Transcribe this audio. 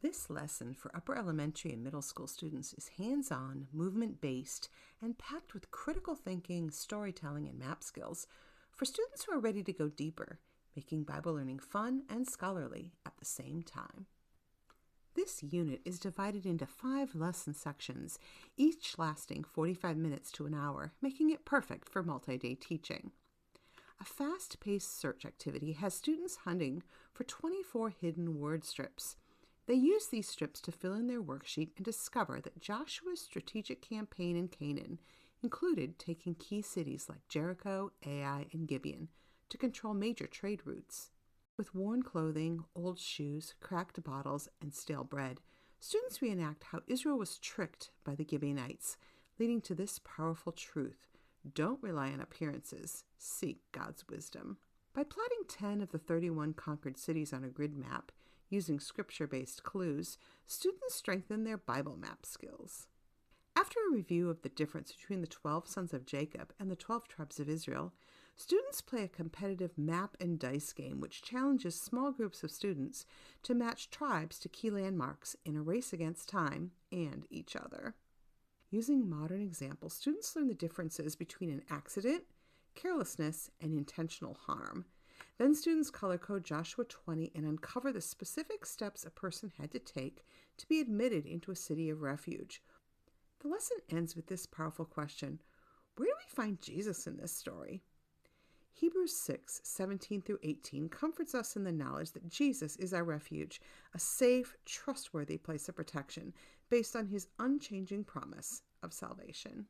This lesson for upper elementary and middle school students is hands-on, movement-based, and packed with critical thinking, storytelling, and map skills for students who are ready to go deeper, making Bible learning fun and scholarly at the same time. This unit is divided into 5 lesson sections, each lasting 45 minutes to an hour, making it perfect for multi-day teaching. A fast-paced search activity has students hunting for 24 hidden word strips. They use these strips to fill in their worksheet and discover that Joshua's strategic campaign in Canaan included taking key cities like Jericho, Ai, and Gibeon to control major trade routes. With worn clothing, old shoes, cracked bottles, and stale bread, students reenact how Israel was tricked by the Gibeonites, leading to this powerful truth: don't rely on appearances, seek God's wisdom. By plotting 10 of the 31 conquered cities on a grid map, using scripture-based clues, students strengthen their Bible map skills. After a review of the difference between the 12 sons of Jacob and the 12 tribes of Israel, students play a competitive map and dice game which challenges small groups of students to match tribes to key landmarks in a race against time and each other. Using modern examples, students learn the differences between an accident, carelessness, and intentional harm. Then students color code Joshua 20 and uncover the specific steps a person had to take to be admitted into a city of refuge. The lesson ends with this powerful question: where do we find Jesus in this story? Hebrews 6:17 through 18 comforts us in the knowledge that Jesus is our refuge, a safe, trustworthy place of protection based on his unchanging promise of salvation.